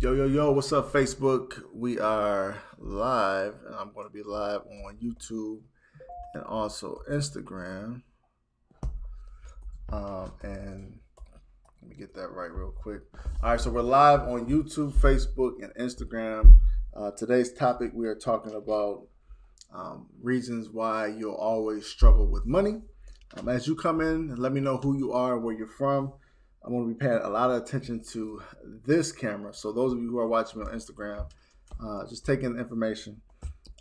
Yo, yo, yo, what's up, Facebook? We are live, and I'm going to be live on YouTube and also Instagram. And let me get that right real quick. All right, so we're live on YouTube, Facebook, and Instagram. Today's topic, we are talking about reasons why you'll always struggle with money. As you come in, let me know who you are, where you're from. I'm going to be paying a lot of attention to this camera. So those of you who are watching me on Instagram, just take in the information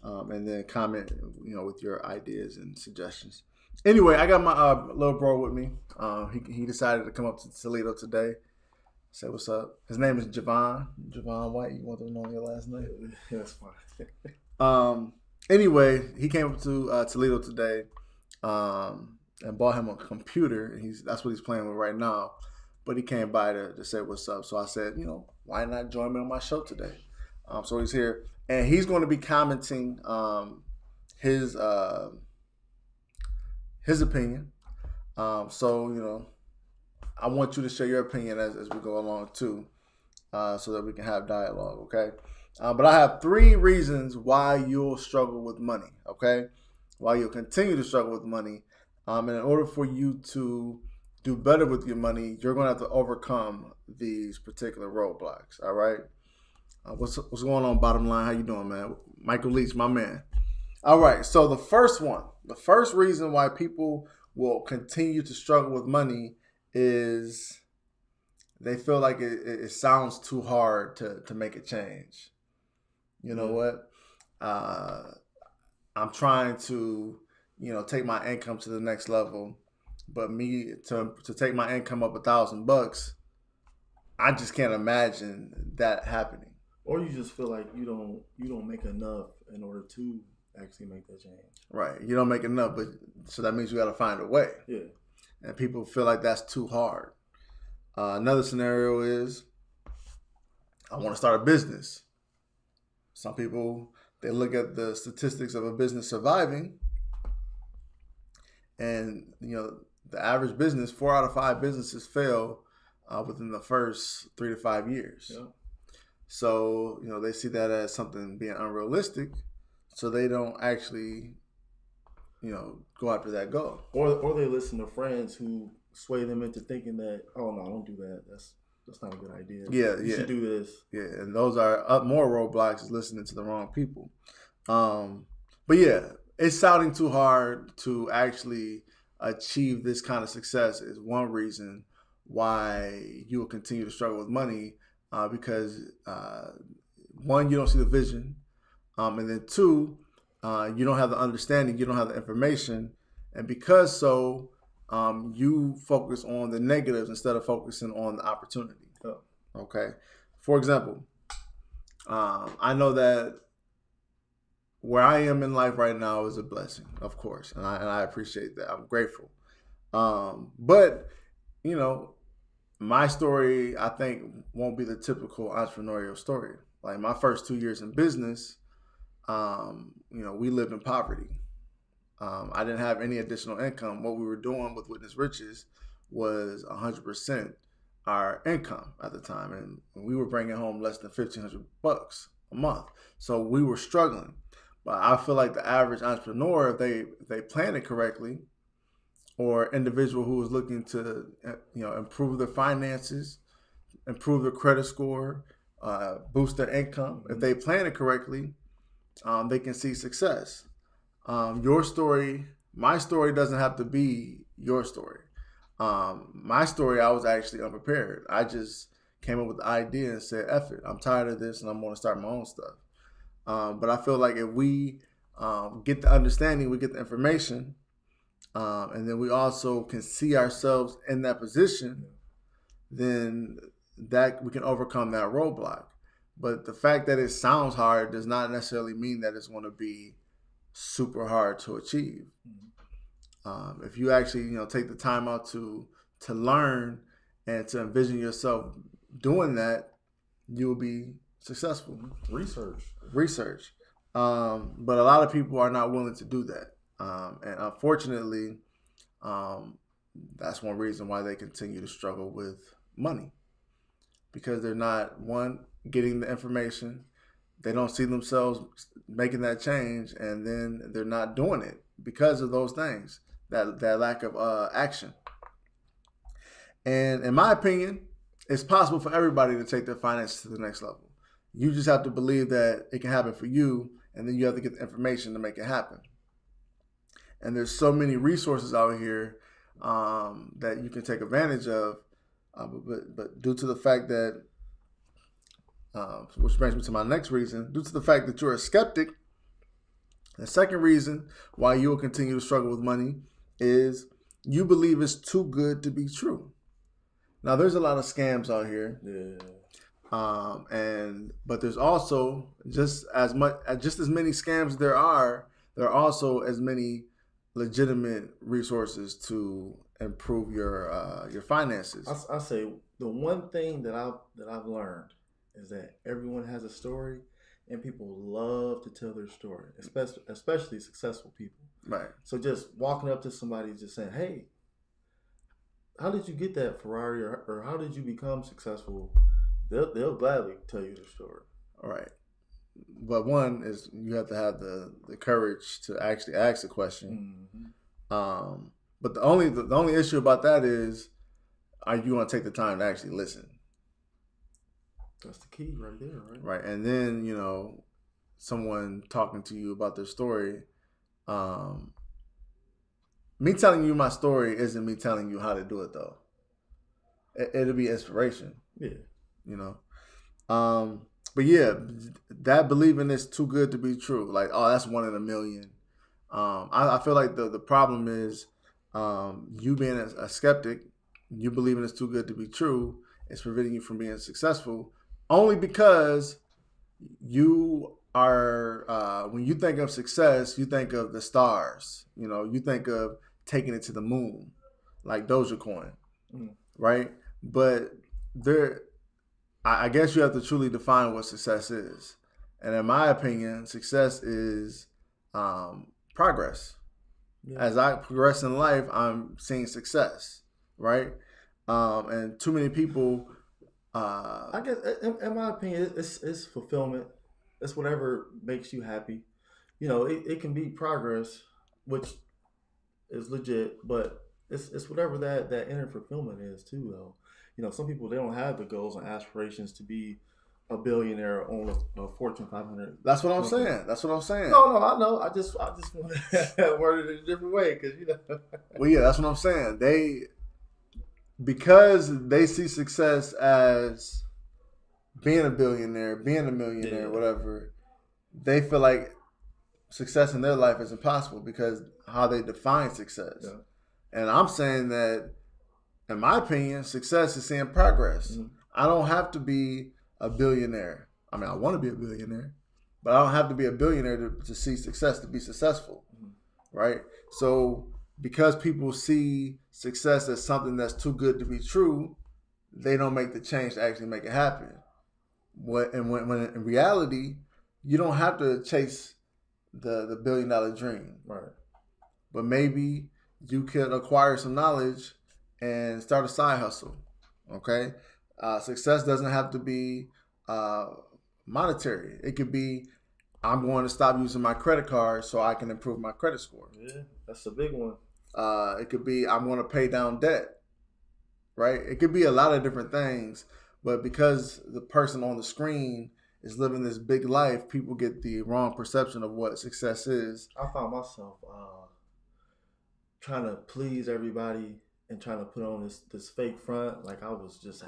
and then comment, with your ideas and suggestions. Anyway, I got my little bro with me. He decided to come up to Toledo today. Say what's up. His name is Javon. Javon White. You want to know your last name? That's fine. Anyway, he came up to Toledo today and bought him a computer. That's what he's playing with right now. But he came by to say what's up. So I said, why not join me on my show today? So he's here, and he's going to be commenting his opinion. So I want you to share your opinion as we go along too, so that we can have dialogue. Okay. But I have 3 reasons why you'll struggle with money. Okay, why you'll continue to struggle with money. And in order for you to do better with your money, you're going to have to overcome these particular roadblocks. All right. What's going on, bottom line? How you doing, man? Michael Leach, my man. All right. So the first reason why people will continue to struggle with money is they feel like it sounds too hard to make a change. You know what? I'm trying to, take my income to the next level, but me to take my income up $1,000, I just can't imagine that happening. Or you just feel like you don't make enough in order to actually make that change. Right. You don't make enough, but so that means you got to find a way. Yeah. And people feel like that's too hard. Another scenario is I want to start a business. Some people, they look at the statistics of a business surviving, and the average business, 4 out of 5 businesses fail within the first 3 to 5 years. Yeah. So they see that as something being unrealistic, so they don't actually go after that goal. Or they listen to friends who sway them into thinking that, oh no, don't do that. That's not a good idea. You should do this. Yeah, and those are more roadblocks is listening to the wrong people. But yeah, it's sounding too hard to actually achieve this kind of success is one reason why you will continue to struggle with money, because one, you don't see the vision, and then 2, you don't have the understanding, you don't have the information, and because so, you focus on the negatives instead of focusing on the opportunity. Oh. Okay. For example, I know that where I am in life right now is a blessing, of course, and I appreciate that. I'm grateful. But you know, my story I think won't be the typical entrepreneurial story. Like my first 2 years in business, we lived in poverty. I didn't have any additional income. What we were doing with Witness Riches was 100% our income at the time, and we were bringing home less than $1,500 a month. So we were struggling. But I feel like the average entrepreneur, if they plan it correctly, or individual who is looking to improve their finances, improve their credit score, boost their income, if they plan it correctly, they can see success. Your story, my story doesn't have to be your story. My story, I was actually unprepared. I just came up with the idea and said, F it, I'm tired of this and I'm going to start my own stuff. But I feel like if we get the understanding, we get the information, and then we also can see ourselves in that position, then that we can overcome that roadblock. But the fact that it sounds hard does not necessarily mean that it's going to be super hard to achieve. If you actually take the time out to learn and to envision yourself doing that, you will be successful. Research. But a lot of people are not willing to do that, and unfortunately, that's one reason why they continue to struggle with money, because they're not, one, getting the information. They don't see themselves making that change, and then they're not doing it because of those things, that lack of action. And in my opinion, it's possible for everybody to take their finances to the next level. You just have to believe that it can happen for you, and then you have to get the information to make it happen. And there's so many resources out here that you can take advantage of, but due to the fact that which brings me to my next reason. Due to the fact that you're a skeptic, the second reason why you will continue to struggle with money is you believe it's too good to be true. Now, there's a lot of scams out here, but there's also just as many scams there are also as many legitimate resources to improve your finances. I say the one thing that I've learned is that everyone has a story, and people love to tell their story, especially successful people. Right. So just walking up to somebody, just saying, "Hey, how did you get that Ferrari, or how did you become successful?" They'll gladly tell you the story. All right. But one is you have to have the courage to actually ask the question. Mm-hmm. But the only issue about that is, are you going to take the time to actually listen? That's the key right there, right? Right. And then, someone talking to you about their story, me telling you my story isn't me telling you how to do it, though. It'll be inspiration. Yeah. But yeah, that believing is too good to be true. Like, oh, that's 1 in a million. I feel like the problem is you being a skeptic, you believing it's too good to be true, is preventing you from being successful. Only because you are, when you think of success, you think of the stars. You think of taking it to the moon, like Dogecoin, right? But I guess you have to truly define what success is. And in my opinion, success is progress. Yeah. As I progress in life, I'm seeing success, right? And too many people... I guess, in my opinion, it's fulfillment. It's whatever makes you happy. It can be progress, which is legit, but it's whatever that inner fulfillment is too, though. Some people, they don't have the goals and aspirations to be a billionaire or own a Fortune 500. That's what I'm saying. No, I know. I just want to word it in a different way because Well, yeah, that's what I'm saying. Because they see success as being a billionaire, being a millionaire, whatever, they feel like success in their life is impossible because how they define success. Yeah. And I'm saying that, in my opinion, success is seeing progress. Mm-hmm. I don't have to be a billionaire. I mean, I want to be a billionaire, but I don't have to be a billionaire to see success, to be successful, right? So because people see success as something that's too good to be true, they don't make the change to actually make it happen. When in reality, you don't have to chase the $1 billion dream. Right. But maybe you could acquire some knowledge and start a side hustle. Okay? Success doesn't have to be monetary. It could be, I'm going to stop using my credit card so I can improve my credit score. Yeah, that's a big one. It could be, I'm going to pay down debt. Right? It could be a lot of different things. But because the person on the screen is living this big life, people get the wrong perception of what success is. I found myself trying to please everybody and trying to put on this fake front. Like I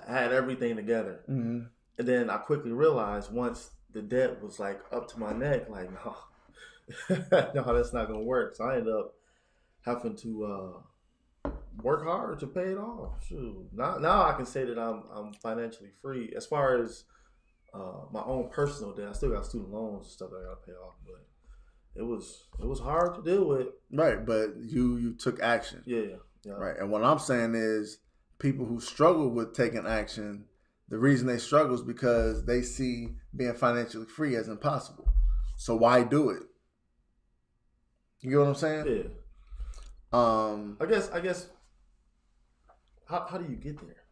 had everything together. Mm-hmm. And then I quickly realized once the debt was like up to my neck, like, no, that's not going to work. So I ended up having to work hard to pay it off. Shoot. Now I can say that I'm financially free. As far as my own personal debt, I still got student loans and stuff that I got to pay off, but it was hard to deal with. Right, but you took action. Yeah. Right, and what I'm saying is people who struggle with taking action, the reason they struggle is because they see being financially free as impossible. So why do it? You get what I'm saying? Yeah. I guess. How do you get there?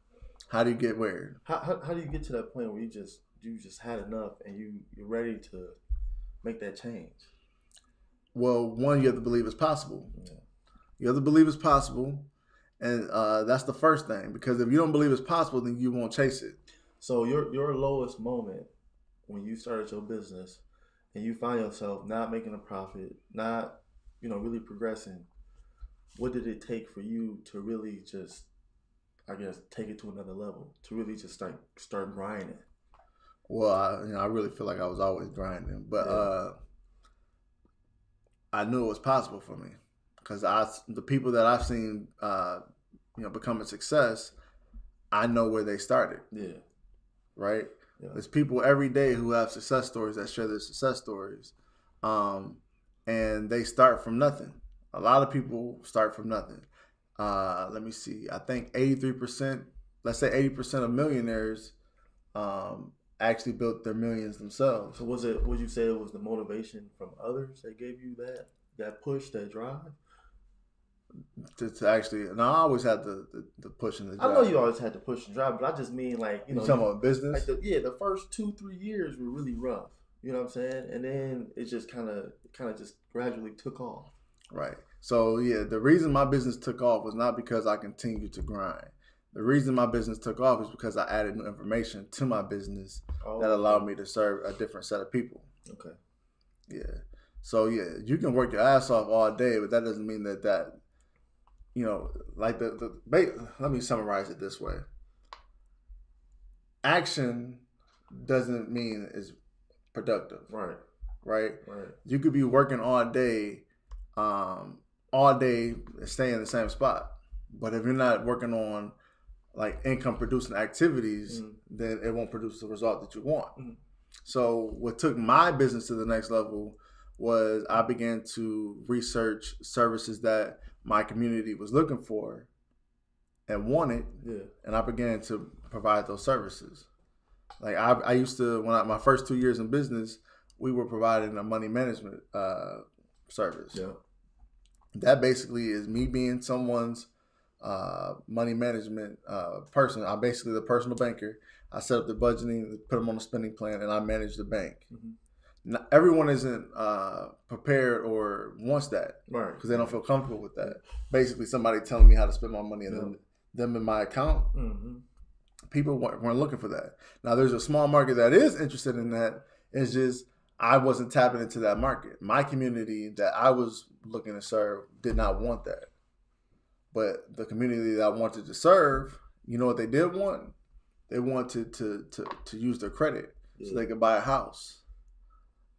How do you get where? How do you get to that point where you just you just had enough and you're ready to make that change? Well, one, you have to believe it's possible. Yeah. You have to believe it's possible, and that's the first thing. Because if you don't believe it's possible, then you won't chase it. So your lowest moment when you started your business and you find yourself not making a profit, not really progressing, what did it take for you to really just, I guess, take it to another level, to really just start grinding? Well, I really feel like I was always grinding, but Yeah. I knew it was possible for me because the people that I've seen, become a success, I know where they started. Yeah. Right? Yeah. There's people every day who have success stories that share their success stories, um, and they start from nothing. A lot of people start from nothing. Let me see. I think 83%, let's say 80% of millionaires actually built their millions themselves. So would you say it was the motivation from others that gave you that push, that drive? To actually, and I always had the push and the I know drive. you always had to push and drive, but I just mean like, You talking about business? the first 2-3 years were really rough. You know what I'm saying? And then it just kind of just gradually took off. Right. So yeah, the reason my business took off was not because I continued to grind. The reason my business took off is because I added new information to my business that allowed me to serve a different set of people. Okay. Yeah. So yeah, you can work your ass off all day, but that doesn't mean that like let me summarize it this way. Action doesn't mean it's productive. Right. Right? Right. You could be working all day and stay in the same spot. But if you're not working on like income producing activities, then it won't produce the result that you want. So what took my business to the next level was I began to research services that my community was looking for and wanted, and I began to provide those services. Like I used to, my first 2 years in business, we were providing a money management service. Yeah. That basically is me being someone's money management person. I'm basically the personal banker. I set up the budgeting, put them on a spending plan, and I manage the bank. Not everyone isn't prepared or wants that, right? Because they don't feel comfortable with that. Basically, somebody telling me how to spend my money and then them in my account. People weren't looking for that. Now, there's a small market that is interested in that. It's just I wasn't tapping into that market. My community that I was looking to serve did not want that. But the community that I wanted to serve, you know what they did want? They wanted to use their credit so they could buy a house,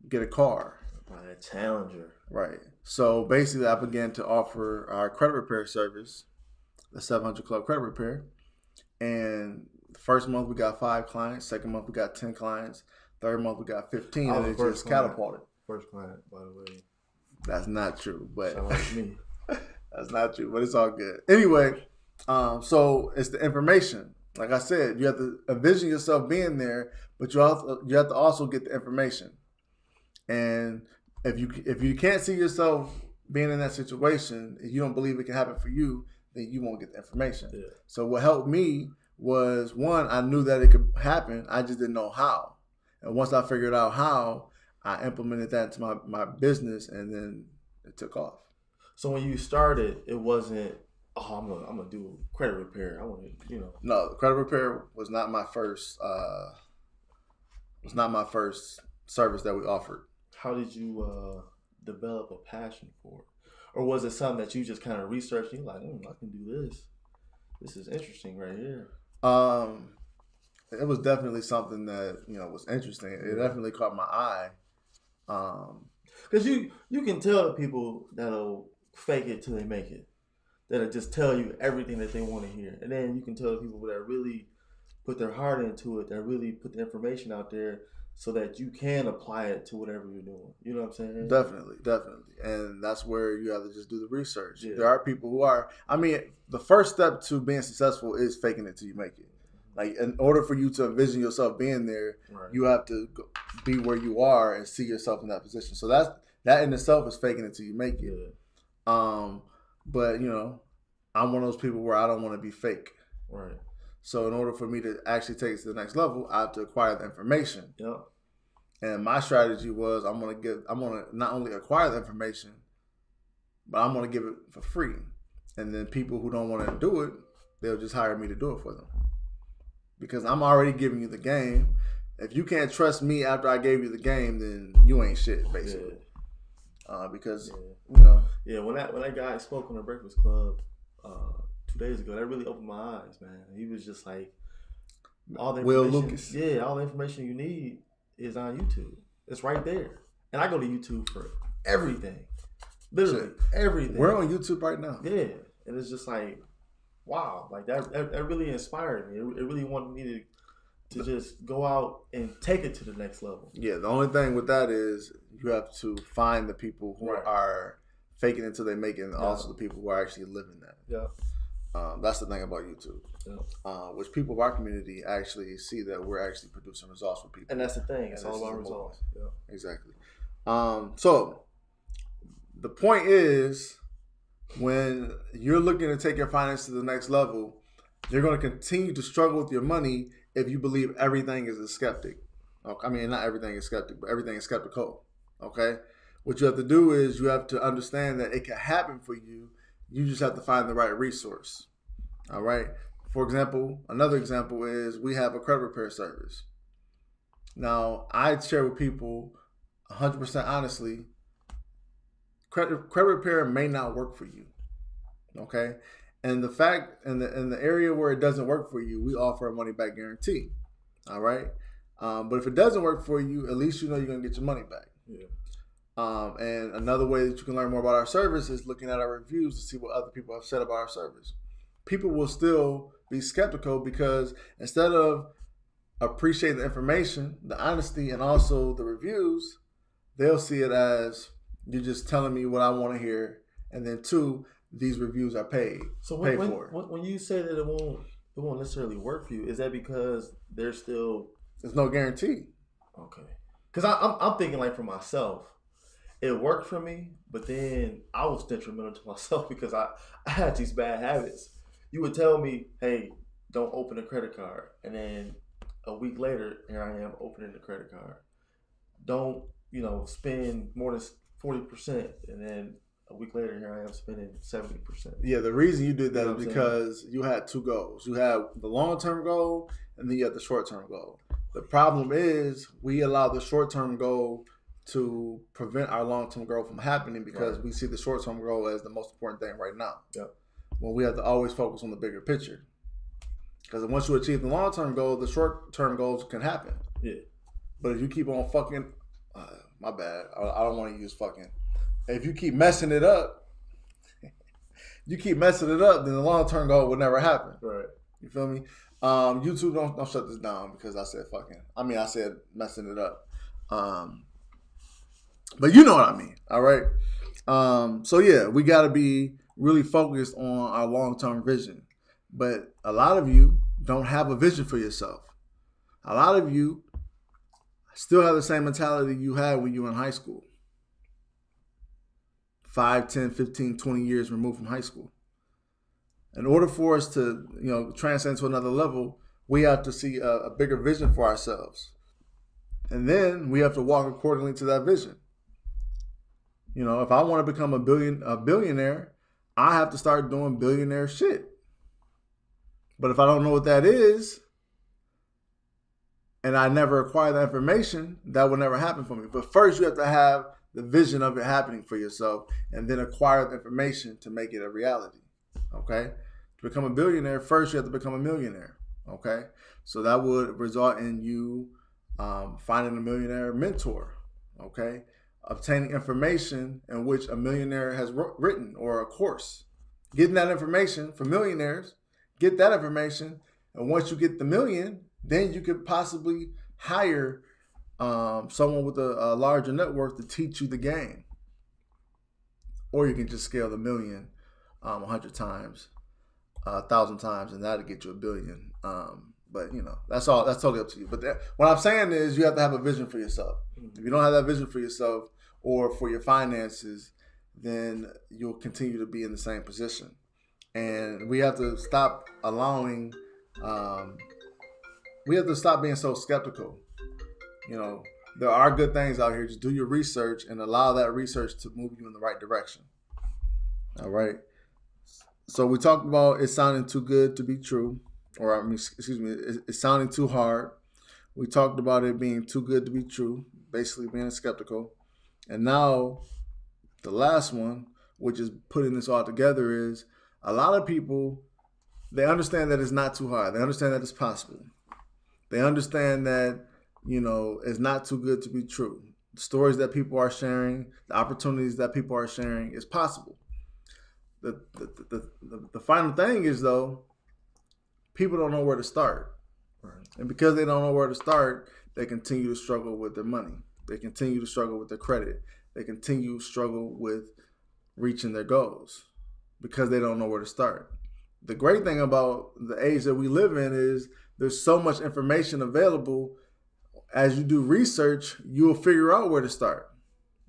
get a car. Buy a Challenger. Right. So basically, I began to offer our credit repair service, the 700 Club Credit Repair. And the first month we got 5 clients. Second month we got 10 clients. Third month we got 15, and it just catapulted. First client, by the way. That's not true, but shout out to me. That's not true, but it's all good. Anyway, so it's the information. Like I said, you have to envision yourself being there, but you have to also get the information. And if you can't see yourself being in that situation, if you don't believe it can happen for you, then you won't get the information. Yeah. So what helped me was, one, I knew that it could happen. I just didn't know how. And once I figured out how, I implemented that into my business, and then it took off. So when you started, it wasn't, I'm gonna do credit repair. I want to, No, credit repair was not my first. Service that we offered. How did you develop a passion for it, or was it something that you just kind of researched? And you're like, I can do this. This is interesting right here. It was definitely something that was interesting. It definitely caught my eye. Because you can tell the people that'll fake it till they make it, that'll just tell you everything that they want to hear, and then you can tell the people that really put their heart into it, that really put the information out there, so that you can apply it to whatever you're doing. You know what I'm saying? Definitely. And that's where you have to just do the research. Yeah. There are people who are, the first step to being successful is faking it till you make it. Like, in order for you to envision yourself being there, right, you have to be where you are and see yourself in that position. So that in itself is faking it till you make it. Yeah. But I'm one of those people where I don't want to be fake. Right. So in order for me to actually take it to the next level, I have to acquire the information. Yep. And my strategy was I'm gonna not only acquire the information, but I'm gonna give it for free. And then people who don't want to do it, they'll just hire me to do it for them. Because I'm already giving you the game. If you can't trust me after I gave you the game, then you ain't shit, basically. Because you know. Yeah, when that guy spoke on the Breakfast Club 2 days ago, that really opened my eyes, man. He was just like, all the Will information, Lucas. Yeah, all the information you need is on YouTube. It's right there. And I go to YouTube for everything. Literally everything. We're on YouTube right now. Yeah. And it's just like, wow, like that really inspired me. It really wanted me to just go out and take it to the next level. Yeah, the only thing with that is you have to find the people who are faking it until they make it, and also the people who are actually living that. Yeah. That's the thing about YouTube. Yeah. Which people of our community actually see that we're actually producing results for people. And that's the thing. It's all about results. Yeah. Exactly. So the point is, when you're looking to take your finance to the next level, you're going to continue to struggle with your money if you believe everything is a skeptic. I mean, not everything is skeptic, but everything is skeptical. Okay? What you have to do is you have to understand that it can happen for you. You just have to find the right resource. All right? For example, another example is we have a credit repair service. Now, I share with people 100% honestly, credit repair may not work for you. Okay? And the fact, in the area where it doesn't work for you, we offer a money back guarantee. All right? But if it doesn't work for you, at least you know you're going to get your money back. Yeah. And another way that you can learn more about our service is looking at our reviews to see what other people have said about our service. People will still be skeptical because instead of appreciating the information, the honesty, and also the reviews, they'll see it as you're just telling me what I want to hear. And then two, these reviews are paid. So when you say that it won't necessarily work for you, is that because there's no guarantee? Okay. Because I'm thinking like for myself, it worked for me, but then I was detrimental to myself because I had these bad habits. You would tell me, hey, don't open a credit card. And then a week later, here I am opening the credit card. Don't, spend more than 40%. And then a week later, here I am spending 70%. Yeah, the reason you did that is because you had two goals. You had the long-term goal, and then you had the short-term goal. The problem is we allow the short-term goal to prevent our long-term goal from happening because we see the short-term goal as the most important thing right now. Yep. When we have to always focus on the bigger picture. Because once you achieve the long-term goal, the short-term goals can happen. Yeah. But if you keep on fucking, my bad, I don't want to use fucking. If you keep messing it up, then the long-term goal will never happen. Right. You feel me? YouTube, don't shut this down because I said fucking. I said messing it up. But you know what I mean, all right? So yeah, we got to be really focused on our long-term vision. But a lot of you don't have a vision for yourself. A lot of you still have the same mentality you had when you were in high school. 5, 10, 15, 20 years removed from high school. In order for us to, transcend to another level, we have to see a bigger vision for ourselves. And then we have to walk accordingly to that vision. If I want to become a billionaire, I have to start doing billionaire shit. But if I don't know what that is, and I never acquire that information, that will never happen for me. But first, you have to have the vision of it happening for yourself, and then acquire the information to make it a reality. Okay? To become a billionaire, first you have to become a millionaire. Okay? So that would result in you finding a millionaire mentor. Okay? Obtaining information in which a millionaire has written, or a course. Getting that information from millionaires, get that information, and once you get the million, then you could possibly hire someone with a larger net worth to teach you the game. Or you can just scale the million 100 times, 1,000 times, and that'll get you $1 billion. But that's totally up to you. But what I'm saying is you have to have a vision for yourself. If you don't have that vision for yourself or for your finances, then you'll continue to be in the same position. And we have to stop allowing We have to stop being so skeptical. You know, there are good things out here. Just do your research and allow that research to move you in the right direction. All right. So we talked about it sounding too good to be true, or I mean, excuse me, it's sounding too hard. We talked about it being too good to be true, basically being skeptical. And now the last one, which is putting this all together, is a lot of people, they understand that it's not too hard. They understand that it's possible. They understand that, you know, it's not too good to be true. The stories that people are sharing, the opportunities that people are sharing is possible. The final thing is, though, people don't know where to start. Right. And because they don't know where to start, they continue to struggle with their money. They continue to struggle with their credit. They continue to struggle with reaching their goals because they don't know where to start. The great thing about the age that we live in is there's so much information available. As you do research, you'll figure out where to start.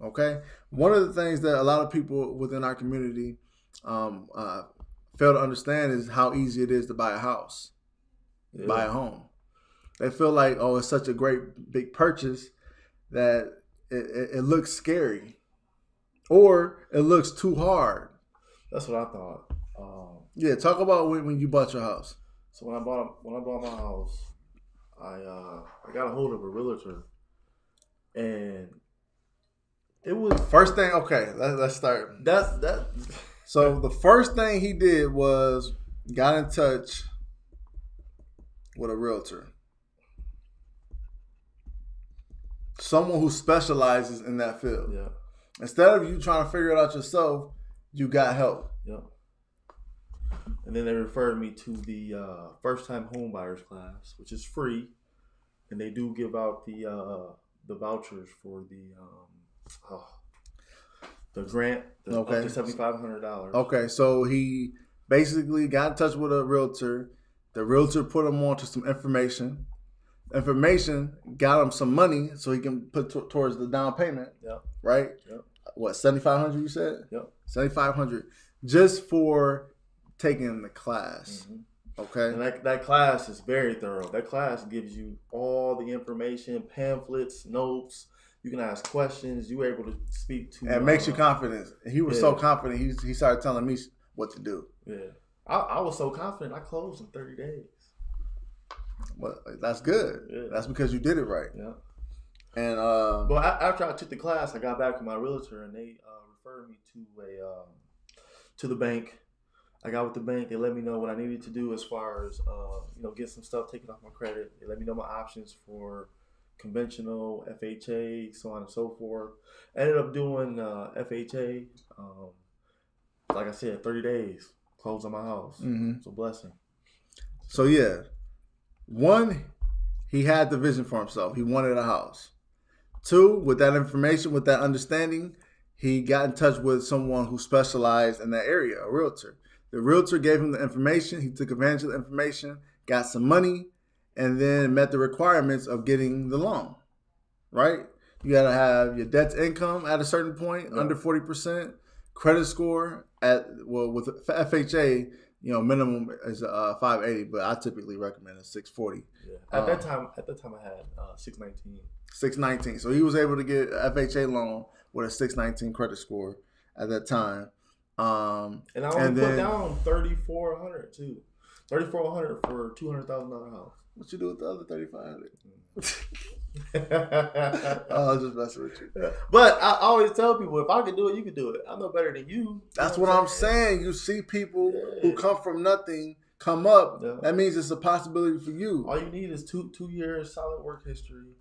Okay? One of the things that a lot of people within our community fail to understand is how easy it is to buy a house, buy a home. They feel like, oh, it's such a great big purchase that it looks scary, or it looks too hard. That's what I thought. Yeah, talk about when you bought your house. So when I bought my house, I got a hold of a realtor, and it was first thing. Okay, let's start. That. So the first thing he did was got in touch with a realtor. Someone who specializes in that field. Yeah. Instead of you trying to figure it out yourself, you got help. Yep. And then they referred me to the first-time home buyers class, which is free, and they do give out the vouchers for the grant, up to $7,500. Okay, so he basically got in touch with a realtor. The realtor put him on to some information. Information got him some money so he can put towards the down payment. Yep. Right? Yep. What, $7,500 you said? Yep. $7,500 just for taking the class. Mm-hmm. Okay. And that class is very thorough. That class gives you all the information, pamphlets, notes. You can ask questions. You were able to speak to. And it makes you confident. He was so confident. He started telling me what to do. Yeah. I was so confident. I closed in 30 days. Well, that's good. Yeah. That's because you did it right. Yeah. And but after I took the class, I got back to my realtor, and they referred me to the bank. I got with the bank. They let me know what I needed to do as far as get some stuff taken off my credit. They let me know my options for conventional, FHA, so on and so forth. I ended up doing FHA. Like I said, 30 days, closed on my house. Mm-hmm. It's a blessing. So yeah. One, he had the vision for himself. He wanted a house. Two, with that information, with that understanding, he got in touch with someone who specialized in that area, a realtor. The realtor gave him the information. He took advantage of the information, got some money, and then met the requirements of getting the loan, right? You got to have your debt to income at a certain point, under 40%, credit score with FHA, minimum is 580, but I typically recommend a 640. Yeah. At that time I had 619. 619. So he was able to get an FHA loan with a 619 credit score at that time. And I only put down $3,400 too. $3,400 for a $200,000 house. What you do with the other $3,500? I was just messing with you. But I always tell people, if I can do it, you can do it. I'm no better than you. That's what I'm saying. You see people who come from nothing come up. Yeah. That means it's a possibility for you. All you need is two years solid work history.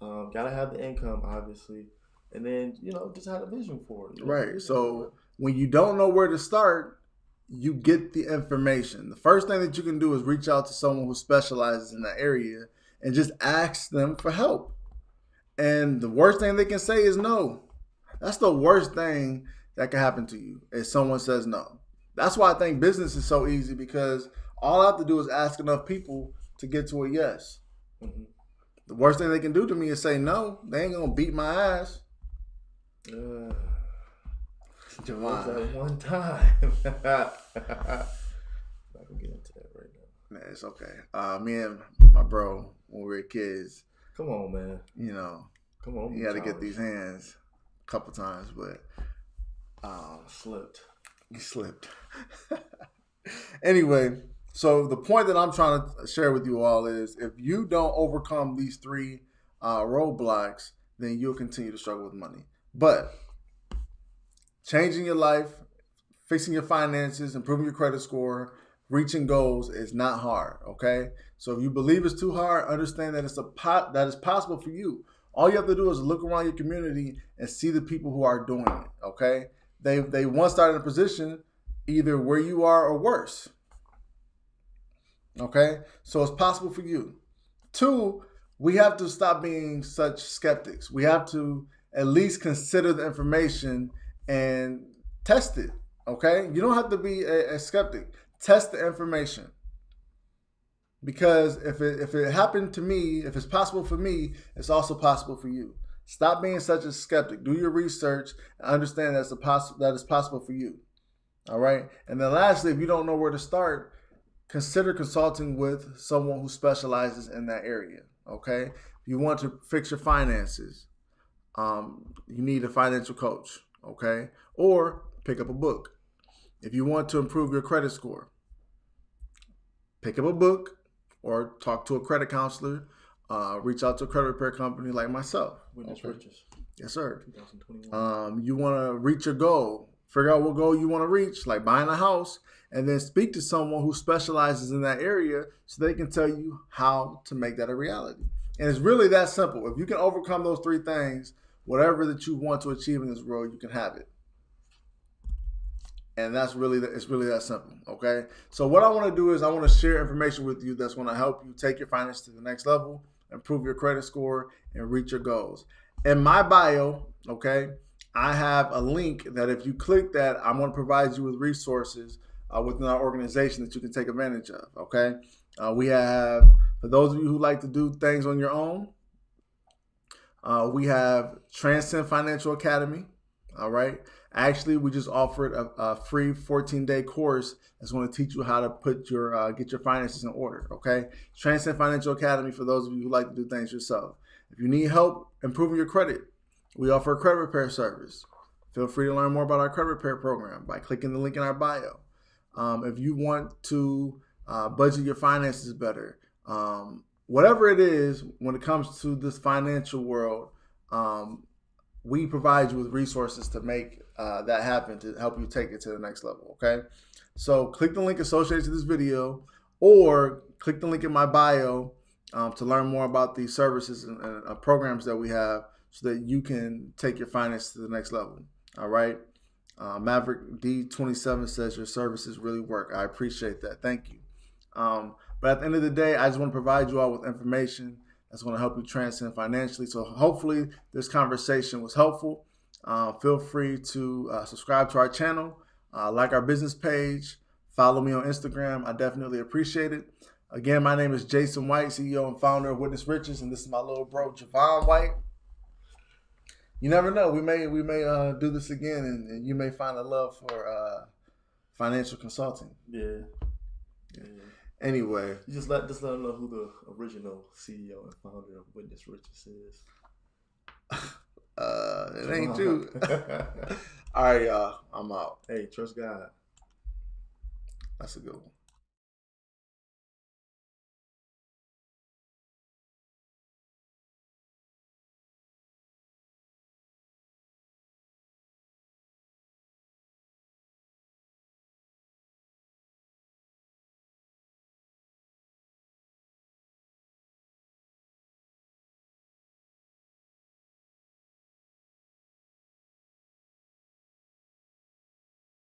Gotta have the income, obviously, and then just have a vision for it. Right. So when you don't know where to start, you get the information. The first thing that you can do is reach out to someone who specializes in that area and just ask them for help. And the worst thing they can say is no. That's the worst thing that can happen to you, is someone says no. That's why I think business is so easy, because all I have to do is ask enough people to get to a yes. Mm-hmm. The worst thing they can do to me is say no. They ain't going to beat my ass. Javon. That one time. I can get into that right now. Yeah, it's okay. Me and my bro, when we were kids, Come on, man. you know, Come on, you got to get these hands a couple times, but slipped. you slipped. Anyway, so the point that I'm trying to share with you all is if you don't overcome these three roadblocks, then you'll continue to struggle with money. But changing your life, fixing your finances, improving your credit score, reaching goals is not hard. Okay, so if you believe it's too hard, understand that that is possible for you. All you have to do is look around your community and see the people who are doing it. Okay, they once started in a position either where you are or worse. Okay, so it's possible for you. Two, we have to stop being such skeptics. We have to at least consider the information and test it. Okay, you don't have to be a skeptic. Test the information, because if it happened to me, if it's possible for me, it's also possible for you. Stop being such a skeptic. Do your research and understand that it's possible for you. All right, and then lastly, if you don't know where to start, consider consulting with someone who specializes in that area. Okay, if you want to fix your finances, you need a financial coach. Okay, or pick up a book. If you want to improve your credit score, pick up a book or talk to a credit counselor. Reach out to a credit repair company like myself. Witness Riches. Yes, sir. 2021. You want to reach your goal. Figure out what goal you want to reach, like buying a house, and then speak to someone who specializes in that area so they can tell you how to make that a reality. And it's really that simple. If you can overcome those three things, whatever that you want to achieve in this world, you can have it. And it's really that simple. Okay. So what I want to do is I want to share information with you that's going to help you take your finances to the next level, improve your credit score, and reach your goals. In my bio, okay, I have a link that if you click that, I'm going to provide you with resources within our organization that you can take advantage of. Okay. We have, for those of you who like to do things on your own, we have Transcend Financial Academy. All right. Actually, we just offered a free 14-day course that's going to teach you how to put get your finances in order. Okay. Transcend Financial Academy for those of you who like to do things yourself. If you need help improving your credit, we offer a credit repair service. Feel free to learn more about our credit repair program by clicking the link in our bio. If you want to budget your finances better, whatever it is, when it comes to this financial world, we provide you with resources to make that happen, to help you take it to the next level. Okay, so click the link associated to this video, or click the link in my bio to learn more about these services and programs that we have, so that you can take your finances to the next level. All right. Maverick D27 says your services really work. I appreciate that. Thank you. But at the end of the day, I just want to provide you all with information that's going to help you transcend financially. So hopefully this conversation was helpful. Feel free to subscribe to our channel, like our business page, follow me on Instagram. I definitely appreciate it. Again, my name is Jason White, CEO and founder of Witness Riches, and this is my little bro, Javon White. You never know. We may do this again, and you may find a love for financial consulting. Yeah. Anyway, you just let them know who the original CEO and founder of Witness Riches is. It ain't you. All right, y'all. I'm out. Hey, trust God. That's a good one.